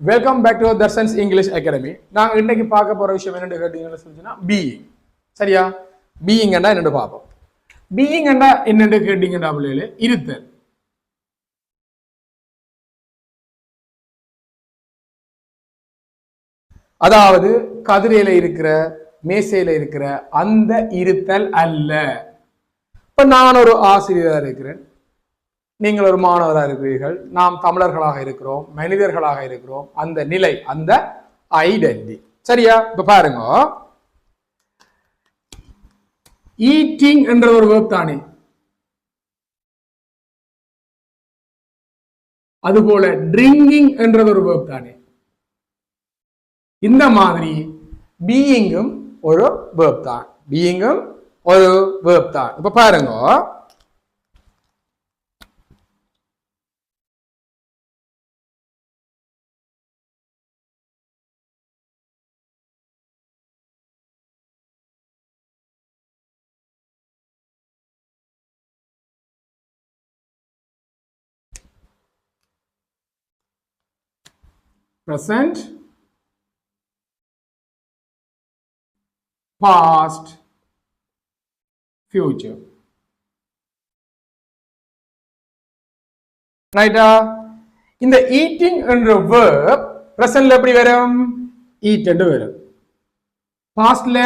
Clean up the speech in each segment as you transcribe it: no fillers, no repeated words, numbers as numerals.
Welcome back to Dharshan's English academy. நாங்கள் இன்னைக்கு பார்க்க போற விஷயம் என்னென்னு கேட்டீங்கன்னு சொல்லிச்சுன்னா பீயிங். சரியா? பீயிங் என்னென்னு பார்ப்போம். பீயிங் என்னென்னு கேட்டீங்கன்னா பிள்ளைகளே இருத்தல். அதாவது கதிரையில இருக்கிற மேசையில இருக்கிற அந்த இருத்தல் அல்ல. இப்ப நான் ஒரு ஆசிரியராக இருக்கிறேன், நீங்கள் ஒரு மாணவராக இருக்கிறீர்கள், நாம் தமிழர்களாக இருக்கிறோம், மனிதர்களாக இருக்கிறோம். அந்த நிலை, அந்த ஐடென்டி. சரியா? இப்ப பாருங்க, ஈட்டிங் என்ற ஒரு வேர்ப் தானே, அதுபோல ட்ரிங்கிங் என்றது ஒரு வேர்ப் தானே. இந்த மாதிரி பீயிங்கும் ஒரு வேர்ப் தான். பீயிங்கும் ஒரு வேர்ப் தான். இப்ப பாருங்க, present, past, future. ரைட்டா? இந்த ஈட்டிங் என்ற verb பிரசன்ட்ல எப்படி வரும்? ஈட் என்று வரும். பாஸ்ட்ல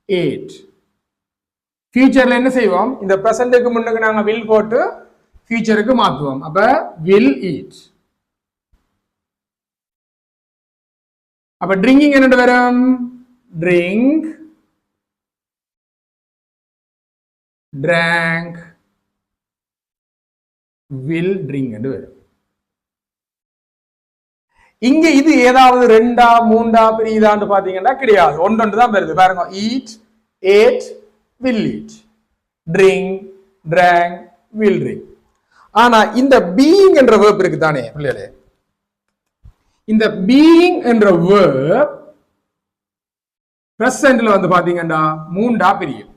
ate. ஃபியூச்சர்ல என்ன செய்வோம்? இந்த பிரசன்ட்க்கு முன்னுக்கு நாங்க will போட்டு ஃபியூச்சருக்கு மாத்துவோம். அப்ப will eat. அப்ப ட்ரிங்கிங் என்ன வரும்? drink, drank, will drink என்று வரும். இங்க இது ஏதாவது ரெண்டா மூண்டா பிரியுதான்னு பாத்தீங்கன்னா கிடையாது, ஒன்று தான் வருது. பாருங்க, eat, ate, will eat, drink, drank, will drink. ஆனா இந்த being என்ற verb இருக்கு தானே பிள்ளைகளே, இந்த being என்ற verb பிரசன்ட்ல வந்து பாத்தீங்கன்னா மூண்டா பிரியும்.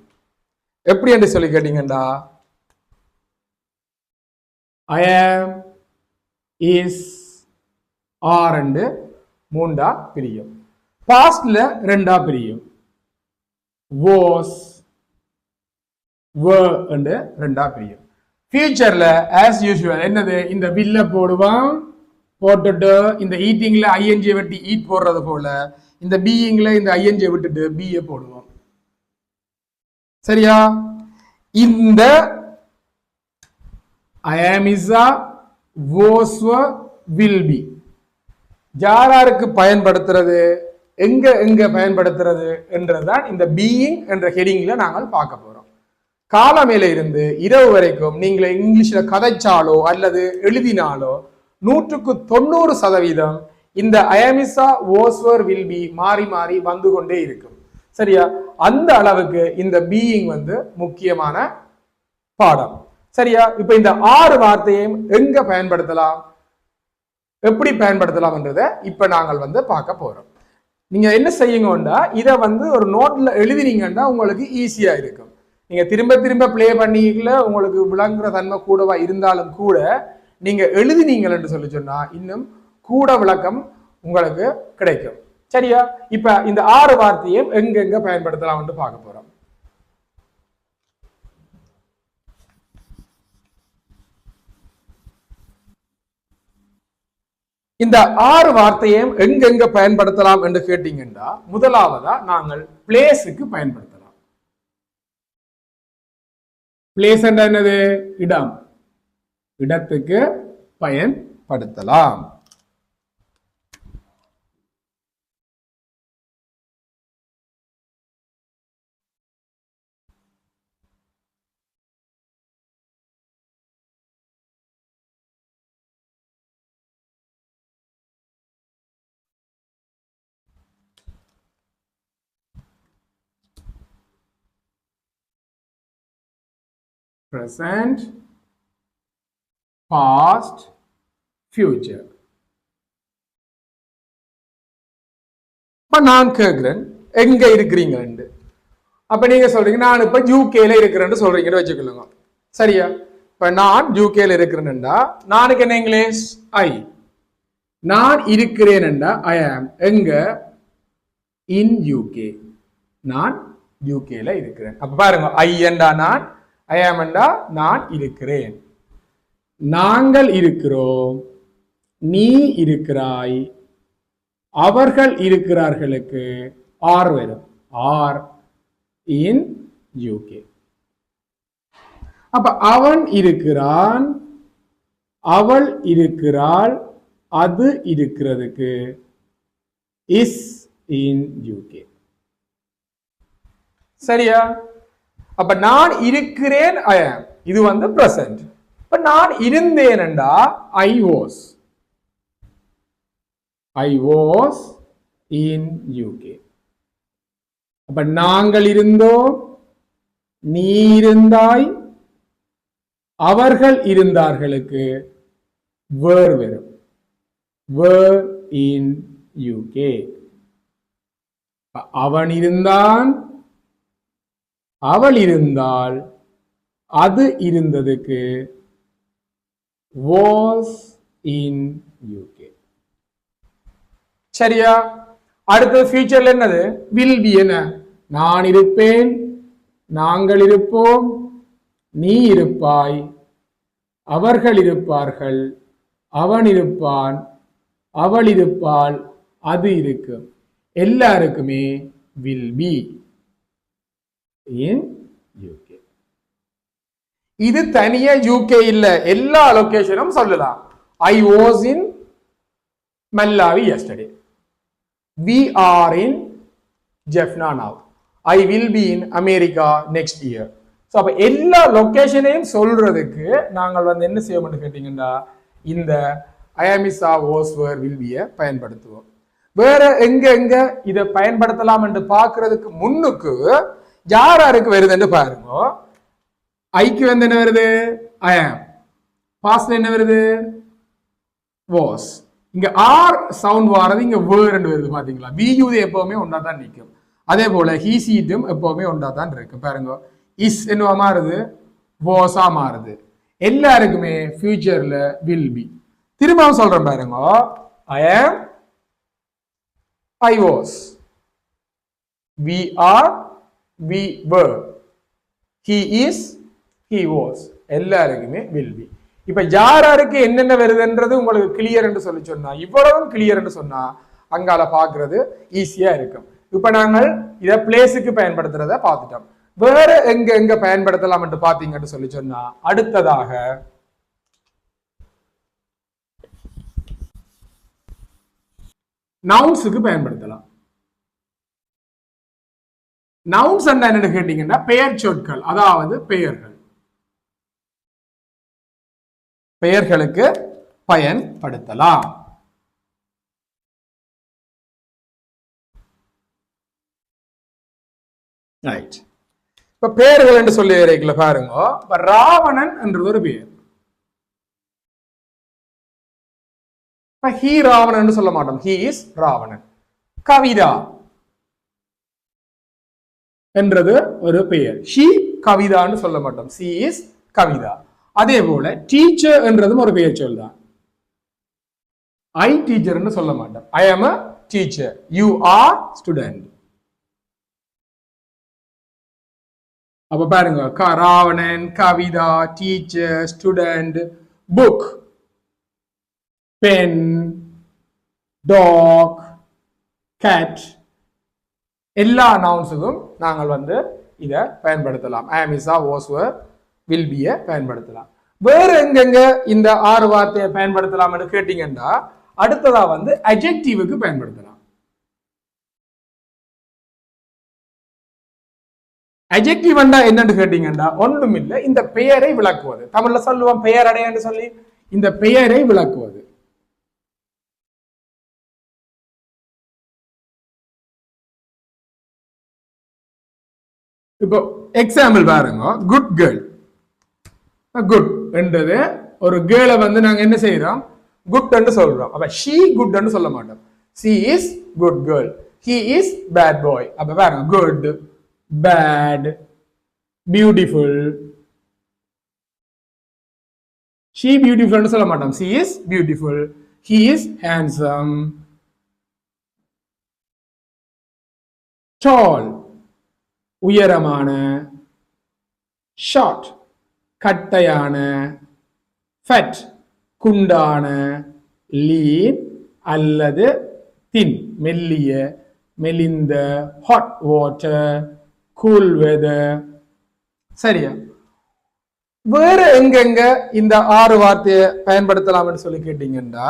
எப்படி என்று சொல்லி கேட்டீங்கன்னா, I am, is, are and மூண்டா பிரியும். பாஸ்ட்ல ரெண்டா பிரியும். was, were and ரெண்டா பிரியும். ஃபியூச்சர்ல as usual என்னது? இந்த will போடுவான், போட்டுட்டு இந்த ஈட்டிங்ல ஐஎன்ஜி வெட்டி ஈட் போடுறது போல இந்த பீயிங்ல இந்த ஐஎன்ஜி விட்டுட்டு பிஏ போடுவோம். சரியா? இந்த I am, is, was, will be யாராருக்கு பயன்படுத்துறது, எங்க எங்க பயன்படுத்துறது என்றதான் இந்த பீயிங் என்ற ஹெடிங்ல நாங்கள் பார்க்க போறோம். காலமேல இருந்து இரவு வரைக்கும் நீங்கள் இங்கிலீஷ்ல கதைச்சாலோ அல்லது எழுதினாலோ 100% இந்த அயமிசா ஓஸ்வர் வில் பி மாறி மாறி வந்து கொண்டே இருக்கும். சரியா? அந்த அளவுக்கு இந்த பீயிங் வந்து முக்கியமான பாடம். சரியா? இப்ப இந்த 6 வார்த்தையையும் எங்க பயன்படுத்தலாம், எப்படி பயன்படுத்தலாம் என்றதை இப்ப நாங்கள் வந்து பார்க்க போறோம். நீங்க என்ன செய்யுங்கன்னா, இதை வந்து ஒரு நோட்ல எழுதினீங்கன்னா உங்களுக்கு ஈஸியா இருக்கும். நீங்க திரும்ப திரும்ப பிளே பண்ணிக்கல, உங்களுக்கு விளங்குற தன்மை கூடவா இருந்தாலும் கூட நீங்க எழுதினீங்கள் என்று சொல்லி சொன்னா இன்னும் கூட விளக்கம் உங்களுக்கு கிடைக்கும். சரியா? இப்ப இந்த 6 வார்த்தையும் எங்க பயன்படுத்தலாம் என்று பார்க்க போறோம். இந்த 6 வார்த்தையும் எங்க பயன்படுத்தலாம் என்று கேட்டீங்கன்னா, முதலாவதா நாங்கள் பிளேஸுக்கு பயன்படுத்தலாம். பிளேஸ் என்ற என்னது? இடம். இடத்துக்கு பயன்படுத்தலாம். Present, past, future. இப்ப நான் கேட்கிறேன் எங்க இருக்கிறீங்க. அப்ப நீங்க சொல்றீங்க நான் இப்ப யூகேல இருக்கிறேன்னு சொல்றீங்கன்னு வச்சுக்கொள்ளுங்க. சரியா? இப்ப நான் யூகேல இருக்கிறேன்னா நானுக்கு என்ன இங்கிலீஷ்? ஐ. நான் இருக்கிறேன் என்றா ஐ ஆம் எங்க இன் யூகே நான் யூகேல இருக்கிறேன். அப்ப பாருங்க ஐ என்றா நான், ஐ ஆம் என்றா நான் இருக்கிறேன். நாங்கள் இருக்கிறோம், நீ இருக்கிறாய், அவர்கள் இருக்கிறார்களுக்கு ஆர் வரும், ஆர் இன் யூகே. அப்ப அவன் இருக்கிறான், அவள் இருக்கிறாள், அது இருக்கிறதுக்கு இஸ் இன் யூகே. சரியா? அப்ப நான் இருக்கிறேன் ஐ ஆம், இது வந்து பிரசன்ட். இப்ப நான் இருந்தேன் என்றா I was, I was in UK. அப்ப நாங்கள் இருந்தோம், நீ இருந்தாய், அவர்கள் இருந்தார்களுக்கு were வரும், were in UK. அவன் இருந்தான், அவள் இருந்தாள், அது இருந்ததுக்கு was in UK. சரியா? அடுத்த ஃபியூச்சர்ல என்னது? will be. என்ன? நான் இருப்பேன், நாங்கள் இருப்போம், நீ இருப்பாய், அவர்கள் இருப்பார்கள், அவன் இருப்பான், அவள் இருப்பாள், அது இருக்கும். எல்லாருக்குமே will be in UK. இது தனியா UK இல்ல, எல்லா லொகேஷனும் சொல்லலாம். I was in Malawi yesterday. We are in Jaffna now. I will be in America next year. So அப்போ எல்லா லொக்கேஷனையும் சொல்றதுக்கு நாங்கள் வந்து என்ன செய்வோம்னு கேட்டீங்கன்னா இந்த அயமிசா ஓஸ்வர் வில்வியை பயன்படுத்துவோம். வேற எங்க எங்க இதை பயன்படுத்தலாம் என்று பார்க்கறதுக்கு முன்னுக்கு யாராருக்கு வருதுன்னு பாருங்க. ஐக்கு வந்து என்ன வருது? ஐ ஆம். பாஸ்ட்ல என்ன வருது? வாஸ். இங்க ஆர் சவுண்ட் வாரது இங்க வேர்ன்னு வருது பாத்தீங்களா? வியூது எப்பவுமே ஒன்றா தான் நிற்கும். அதே போல ஹீ சீட்டும் எப்பவுமே ஒன்றா தான் இருக்கு. பாருங்க, இஸ் என்னவா மாறுது? வாஸா மாறுது. எல்லாருக்குமே ஃபியூச்சர்ல வில் பி. திரும்பவும் சொல்றேன் பாருங்க, I am, I was, we are, we were, he is, he was, எல்லாருக்குமே வில் பி. இப்ப யாராருக்கு என்னென்ன வருதுன்றது உங்களுக்கு கிளியர் என்று சொல்லி சொன்னா, இவ்வளவும் கிளியர் என்று சொன்னா அங்கால பாக்குறது ஈஸியா இருக்கும். இப்ப நாங்கள் இதை பிளேஸுக்கு பயன்படுத்துறத பார்த்துட்டோம். வேற எங்க எங்க பயன்படுத்தலாம் என்று பாத்தீங்கன்னு சொல்லி சொன்னா அடுத்ததாக நவுன்ஸுக்கு பயன்படுத்தலாம். நவுன்ஸ் என்ன கேட்டீங்கன்னா பெயர் சொற்கள், அதாவது பெயர்கள், பெயர்களுக்கு பயன்படுத்தலாம். ரைட். இப்ப பெயர்கள் என்று சொல்லி இருக்கல பாருங்க. இப்ப ராவணன் என்றது ஒரு பெயர். ஹீ ராவணன் சொல்ல மாட்டோம், ஹீ இஸ் ராவணன். கவிதா என்றது ஒரு பெயர், ஷி கவிதான்னு சொல்ல மாட்டோம், சி இஸ் கவிதா. அதே போல டீச்சர் என்றதும் ஒரு பெயர் சொல் தான். ஐ டீச்சர்னு சொல்ல மாட்டோம், I am a teacher, you are student. அப்ப பாருங்க, Ravanan, Kavitha, teacher, student, book, pen, dog, cat, எல்லா நவுன்ஸுக்கும் நாங்கள் வந்து இதை பயன்படுத்தலாம். ஆமிசா, ஓஸ்வர், வில் பிய பயன்படுத்தலாம். வேற எங்கெங்க இந்த 6 வார்த்தையை பயன்படுத்தலாம் கேட்டீங்கன்னா அடுத்ததா வந்து அட்ஜெக்டிவ்க்கு பயன்படுத்தலாம். அட்ஜெக்டிவ் என்னன்னு கேட்டீங்கன்னா ஒன்றும் இல்லை, இந்த பெயரை விளக்குவது. தமிழ்ல சொல்லுவோம் பெயர் அடையான்னு சொல்லி, இந்த பெயரை விளக்குவது. இப்போ எக்ஸாம்பிள் பாருங்க, குட் கேர்ள். குட் என்றது ஒரு கேர்ளை வந்து நாங்க என்ன செய்யறோம்? குட் என்று சொல்றோம். அப்ப ஷீ குட் என்று சொல்ல மாட்டோம், she is good girl, he is bad boy. அப்ப பாருங்க, good, bad, beautiful. She beautiful சொல்ல மாட்டோம், she is beautiful, he is handsome. tall உயரமான, short கட்டையான, fat குண்டான, lean அல்லது thin மெல்லிய, மெலிந்த, hot water cool weather. சரியா? வேற எங்கெங்க இந்த 6 வார்த்தையை பயன்படுத்தலாம்னு சொல்லி கேட்டீங்கன்னா,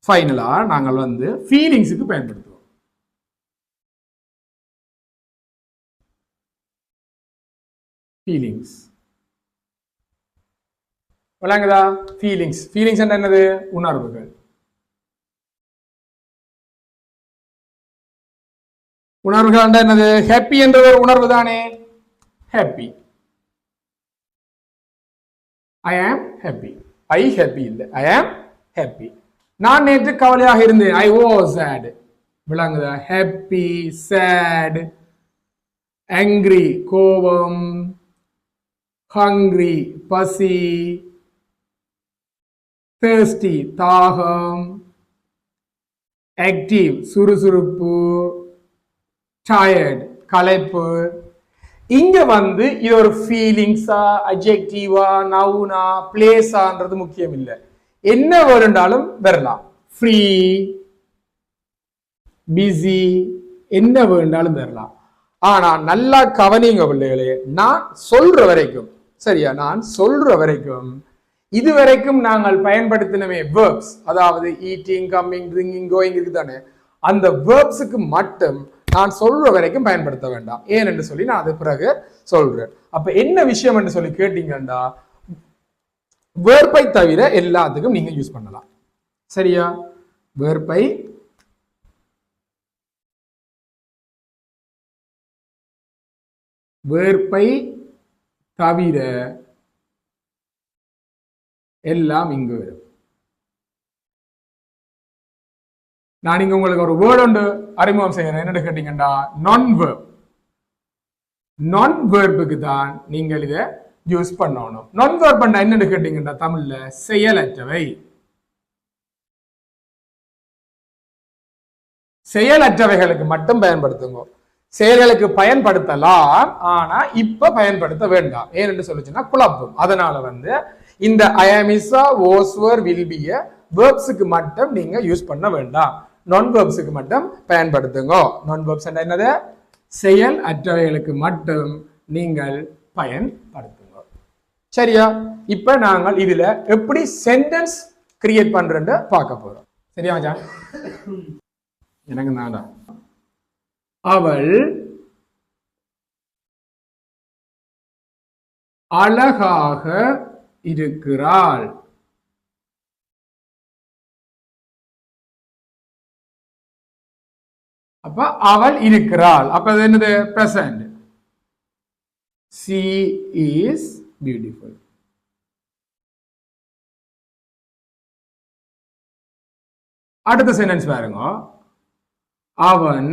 ஃபைனலா நாங்கள் வந்து ஃபீலிங்ஸுக்கு பயன்படுத்துவோம். ஃபீலிங்ஸ் விளங்குதா? ஃபீலிங்ஸ் என்னது? உணர்வுகள். உணர்வுகள் என்னது? ஹாப்பி என்ற ஒரு உணர்வு தானே. Happy, I am happy. I happy இல்லை, ஐ ஆம் ஹாப்பி. நான் நேற்று கவலையாக இருந்தேன், ஐ வாஸ் சேட். விளங்குதா? ஹாப்பி, சேட், ஆங்கிரி கோபம், ஹங்கிரி பசி, thirsty தாகம், ஆக்டிவ் சுறுசுறுப்பு, tired களைப்பு. இங்க வந்து இது ஒரு ஃபீலிங்ஸா, அட்ஜெக்டிவா, நவுனா, பிளேஸான்றது முக்கியம் இல்லை. என்ன வேணுண்டாலும் வரலாம். ஃப்ரீ, பிஸி, என்ன வேண்டாலும் வரலாம். ஆனா நல்லா கவனிங்க பிள்ளைகளே, நான் சொல்ற வரைக்கும், சரியா, நான் சொல்ற வரைக்கும் இதுவரைக்கும் நாங்கள் பயன்படுத்தினவே verbs, அதாவது ஈட்டிங், கம்மிங், ட்ரிங்கிங், கோயிங் இருக்குதானே, அந்த verbsக்கு மட்டும் நான் சொல்ற வரைக்கும் பயன்படுத்த வேண்டாம். ஏன் என்று சொல்லி நான் அது பிறகு சொல்றேன். அப்ப என்ன விஷயம் என்று சொல்லி கேட்டீங்கன்னா, வேர்பை தவிர எல்லாத்துக்கும் நீங்க யூஸ் பண்ணலாம். சரியா? வேர்பை தவிர எல்லாம் இங்கு வரும். நான் இங்க உங்களுக்கு ஒரு வேர்ட் ஒன்று அறிமுகம் செய்யறேன். என்னன்னு கேட்டீங்கன்னா, நான் வேர்ப். நான் வேர்புக்கு தான் நீங்கள் இதை யூஸ் பண்ணணும். நான் வேர்ப் பண்ண என்னன்னு கேட்டீங்கன்னா, தமிழ்ல செயலற்றவை. செயலற்றவைகளுக்கு மட்டும் பயன்படுத்துங்க. செயல்களுக்கு பயன்படுத்தலாம், ஆனா இப்ப பயன்படுத்த வேண்டாம். ஏன்னு சொல்லுச்சுன்னா குழப்பம். அதனால வந்து இந்த I am is a was were will be a verbsக்கு மட்டும் நீங்க யூஸ் பண்ண வேண்டாம். நான் verbsக்கு மட்டும் பயன்படுத்துங்க. நான் verbs என்னது? செயல் அற்றவைகளுக்கு மட்டும் நீங்கள் பயன்படுத்துங்க. சரியா? இப்ப நாங்கள் இதுல எப்படி சென்டென்ஸ் கிரியேட் பண்றேன்னு பார்க்க போறோம். சரியா மச்சான்? எனக்கு நாடா. அவள் அழகாக இருக்கிறாள். அப்ப அவள் இருக்கிறாள். அப்ப அது என்னது? பிரசன்ட். she is beautiful. அடுத்த சென்டென்ஸ் பாருங்க. அவன்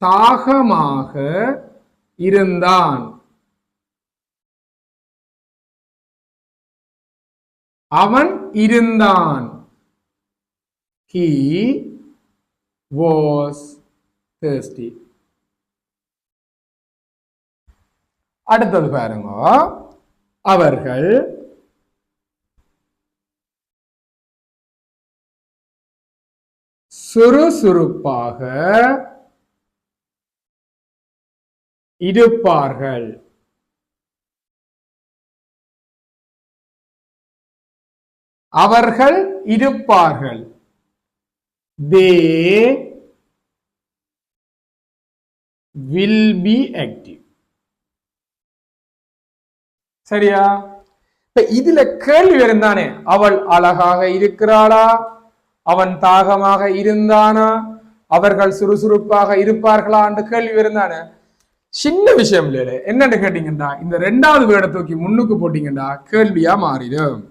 தாகமாக இருந்தான். அவன் இருந்தான். he was thirsty. அடுத்தது பாருங்க. அவர்கள் சுறுசுறுப்பாக இருப்பார்கள். அவர்கள் இருப்பார்கள். they will be active. சரியா? இப்ப இதுல கேள்வி இருந்தானே, அவள் அழகாக இருக்கிறாளா, அவன் தாகமாக இருந்தானா, அவர்கள் சுறுசுறுப்பாக இருப்பார்களா என்று கேள்வி இருந்தானே. சின்ன விஷயம் இல்ல. என்னன்னு கேட்டீங்கன்னா, இந்த 2வது வேர்டை தூக்கி முன்னுக்கு போட்டீங்கன்னா கேள்வியா மாறிடும்.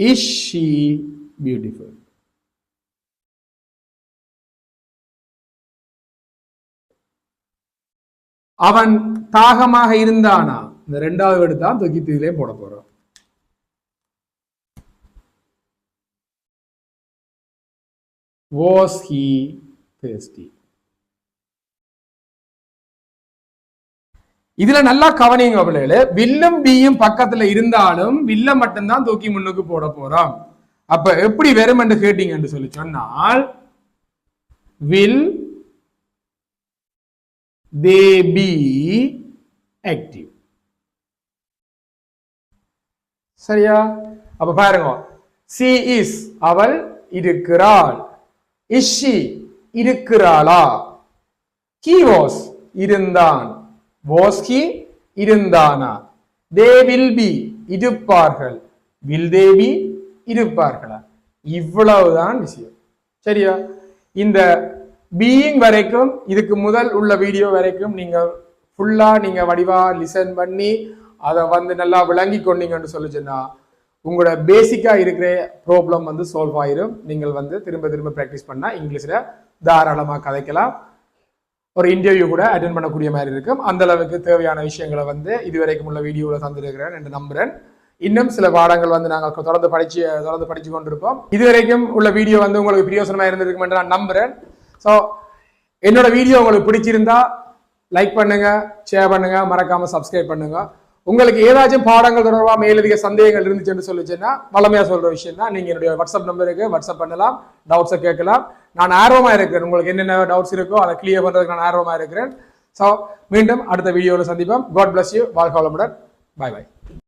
Is she beautiful? அவன் தாகமாக இருந்தானா, இந்த ரெண்டாவது வேர்டு தான் தூக்கி தீதிலே போட போறோம். Was he thirsty? இதுல நல்லா கவனிங்க பிள்ளைகளே, வில்லும் பியும் பக்கத்துல இருந்தாலும் வில்ல மட்டும்தான் தூக்கி முன்னுக்கு போட போறோம். அப்ப எப்படி வெறும் என்று கேட்டீங்கன்னு சொல்லி சொன்னால், will they be active? சரியா? அப்ப பாருங்க, she is அவள் இருக்கிறாள், is she இருக்கிறாளா, he was இருந்தான், was he இருந்தானா, they will be இருப்பார்கள், will they be இருப்பார்களா. இவ்வளவுதான் விஷயம். சரியா? இந்த பீயிங் வரைக்கும், இதுக்கு முதல் உள்ள வீடியோ வரைக்கும் நீங்க ஃபுல்லா நீங்க வடிவா லிசன் பண்ணி அதை வந்து நல்லா விளங்கி கொண்டீங்கன்னு சொல்லிச்சுன்னா உங்களோட பேசிக்கா இருக்கிற ப்ராப்ளம் வந்து சால்வ் ஆயிரும். நீங்கள் வந்து திரும்ப திரும்ப ப்ராக்டிஸ் பண்ணா இங்கிலீஷ்ல தாராளமா கதைக்கலாம். ஒரு இன்டர்வியூ கூட அட்டென்ட் பண்ணக்கூடிய மாதிரி இருக்கும். அந்த அளவுக்கு தேவையான விஷயங்களை வந்து இதுவரைக்கும் உள்ள வீடியோவில் தந்திருக்கிறேன் என்று நம்புறேன். இன்னும் சில பாடங்கள் வந்து நாங்கள் தொடர்ந்து படிச்சு கொண்டிருப்போம். இதுவரைக்கும் உள்ள வீடியோ வந்து உங்களுக்கு பிரயோசனமா இருந்திருக்கும் என்று நான் நம்புறேன். ஸோ என்னோட வீடியோ உங்களுக்கு பிடிச்சிருந்தா லைக் பண்ணுங்க, ஷேர் பண்ணுங்க, மறக்காம சப்ஸ்கிரைப் பண்ணுங்க. உங்களுக்கு ஏதாச்சும் பாடங்கள் தொடர்பாக மேலதிக சந்தேகங்கள் இருந்துச்சுன்னு சொல்லிச்சுன்னா வளமையா சொல்ற விஷயம் தான், நீங்க என்னுடைய வாட்ஸ்அப் நம்பருக்கு வாட்ஸ்அப் பண்ணலாம், டவுட்ஸை கேட்கலாம். நான் ஆர்வமா இருக்கிறேன், உங்களுக்கு என்னென்ன டவுட்ஸ் இருக்கோ அதை கிளியர் பண்றதுக்கு நான் ஆர்வமா இருக்கிறேன். ஸோ மீண்டும் அடுத்த வீடியோவில் சந்திப்போம். God bless you. வாழ்க வளமுடன். பாய் பாய்.